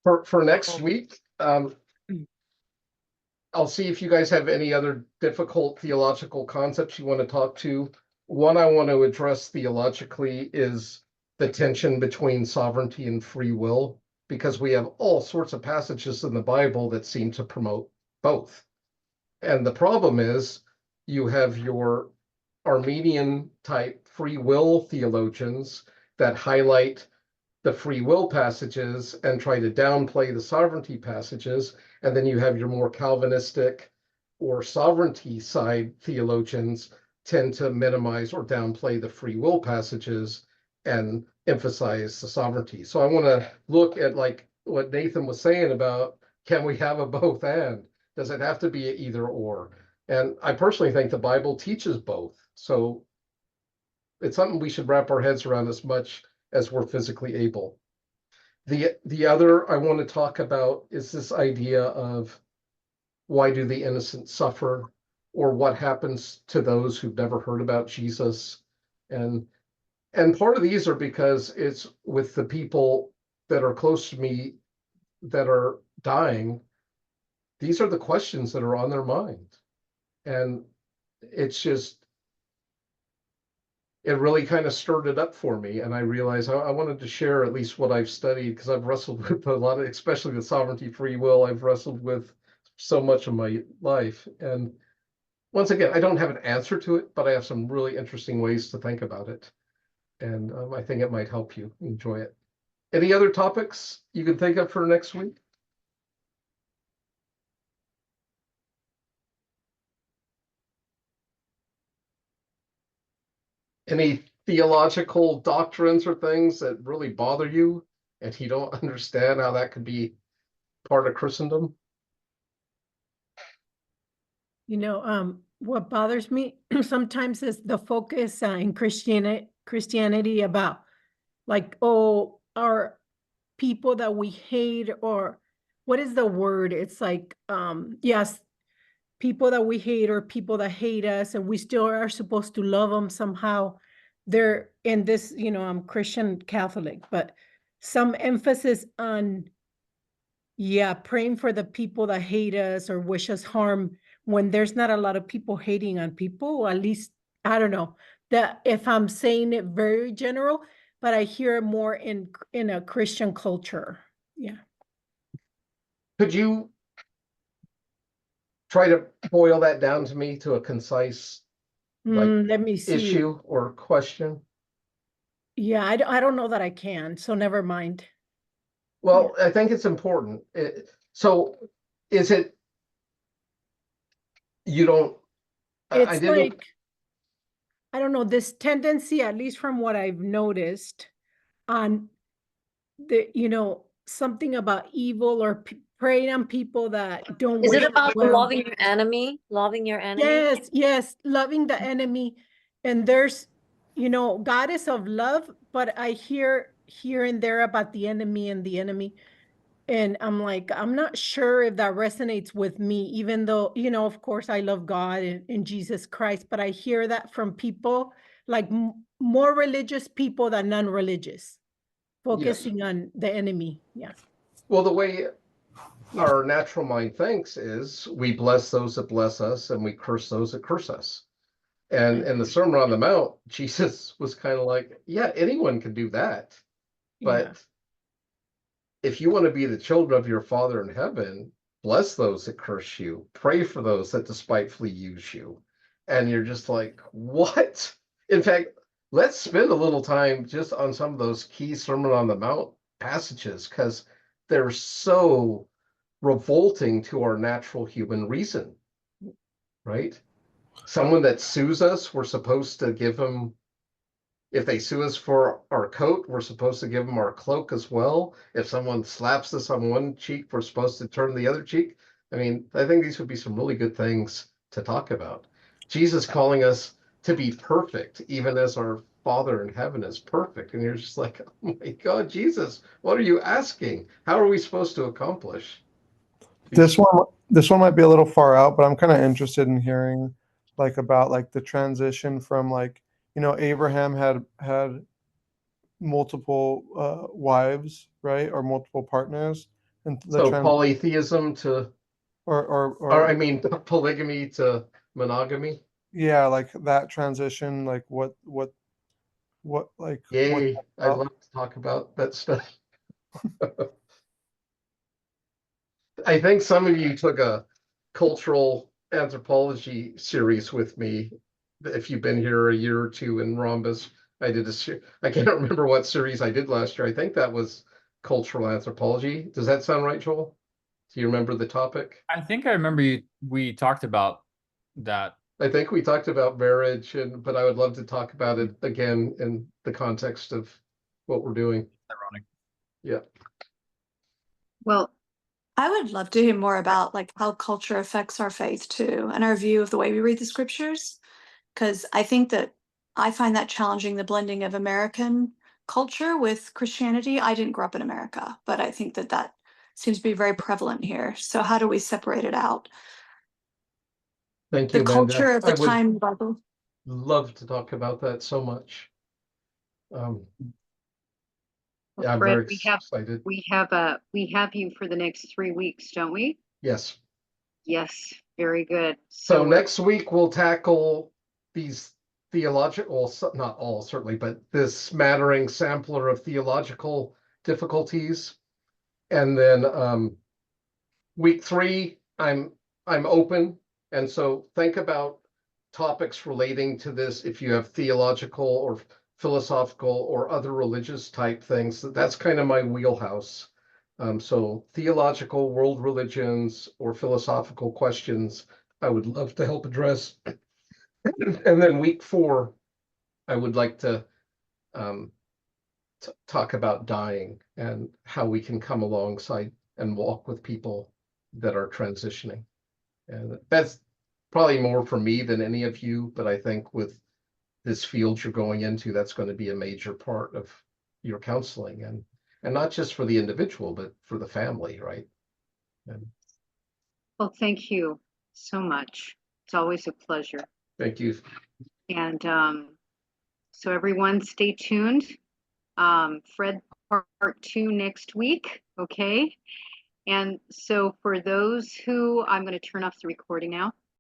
For next week, I'll see if you guys have any other difficult theological concepts you want to talk to. One I want to address theologically is the tension between sovereignty and free will, because we have all sorts of passages in the Bible that seem to promote both. And the problem is you have your Armenian type free will theologians that highlight the free will passages and try to downplay the sovereignty passages. And then you have your more Calvinistic or sovereignty side theologians tend to minimize or downplay the free will passages and emphasize the sovereignty. So I want to look at like what Nathan was saying about, can we have a both and? Does it have to be an either or? And I personally think the Bible teaches both. So it's something we should wrap our heads around as much as we're physically able. The other I want to talk about is this idea of, why do the innocent suffer, or what happens to those who've never heard about Jesus? And part of these are because it's with the people that are close to me that are dying. These are the questions that are on their mind. And it's just, it really kind of stirred it up for me. And I realized I wanted to share at least what I've studied, because I've wrestled with a lot of, especially the sovereignty, free will, I've wrestled with so much of my life. And once again, I don't have an answer to it, but I have some really interesting ways to think about it. And I think it might help you enjoy it. Any other topics you can think of for next week? Any theological doctrines or things that really bother you and you don't understand how that could be part of Christendom? What bothers me sometimes is the focus in Christianity about, like, oh, our people that we hate, or what is the word? It's like, yes, people that we hate or people that hate us, and we still are supposed to love them somehow. They're in this, I'm Christian Catholic, but some emphasis on, yeah, praying for the people that hate us or wish us harm, when there's not a lot of people hating on people, or at least, I don't know, that if I'm saying it very general, but I hear it more in a Christian culture. Yeah. Could you try to boil that down to me to a concise Let me see. issue or question? Yeah, I don't know that I can, so never mind. Well, I think it's important. So is it, you don't, I It's didn't, like, I don't know, this tendency, at least from what I've noticed, on something about evil, or preying on people that don't Is wish it us about well. loving your enemy? Loving your enemy? Yes, loving the enemy. And there's, God is of love, but I hear here and there about the enemy and the enemy. And I'm like, I'm not sure if that resonates with me, even though, of course, I love God and Jesus Christ, but I hear that from people, like more religious people than non-religious, focusing on the enemy. Yeah. well, the way our natural mind thinks is, we bless those that bless us and we curse those that curse us. And in the Sermon on the Mount, Jesus was kind of like, yeah, anyone can do that. But if you want to be the children of your Father in heaven, bless those that curse you, pray for those that despitefully use you. And you're just like, what? In fact, let's spend a little time just on some of those key Sermon on the Mount passages, because they're so revolting to our natural human reason, right? Someone that sues us, we're supposed to give them, if they sue us for our coat, we're supposed to give them our cloak as well. If someone slaps us on one cheek, we're supposed to turn the other cheek. I mean, I think these would be some really good things to talk about. Jesus calling us to be perfect, even as our Father in heaven is perfect. And you're just like, oh my God, Jesus, what are you asking? How are we supposed to accomplish? This one might be a little far out, but I'm kind of interested in hearing like about like the transition from, like, Abraham had multiple wives, right, or multiple partners, and the So trans polytheism to, or I mean, polygamy to monogamy. yeah, like that transition, like what like what Yay, I about? love to talk about that stuff. I think some of you took a cultural anthropology series with me. If you've been here a year or two in Rhombus, I did I can't remember what series I did last year. I think that was cultural anthropology. Does that sound right, Joel? Do you remember the topic? I think I remember we talked about that. I think we talked about marriage, but I would love to talk about it again in the context of what we're doing. Ironic. Yeah. Well, I would love to hear more about like how culture affects our faith too, and our view of the way we read the scriptures. Because I think that I find that challenging, the blending of American culture with Christianity. I didn't grow up in America, but I think that that seems to be very prevalent here. So how do we separate it out? Thank The you, culture Amanda. of the I would time Bible. love to talk about that so much. Well, Yeah, I'm Fred, very excited. we have you for the next 3 weeks, don't we? Yes. Yes, very good. So next week we'll tackle these theological, not all certainly, but this smattering sampler of theological difficulties. And then week 3, I'm open. And so think about topics relating to this if you have theological or philosophical or other religious type things. That's kind of my wheelhouse. So theological, world religions, or philosophical questions, I would love to help address. And then week 4, I would like to talk about dying and how we can come alongside and walk with people that are transitioning. And that's probably more for me than any of you, but I think with this field you're going into, that's going to be a major part of your counseling, and not just for the individual, but for the family, right? And Well, thank you so much. It's always a pleasure. thank you. And so everyone stay tuned. Fred, part 2 next week, okay? And so for those who, I'm going to turn off the recording now.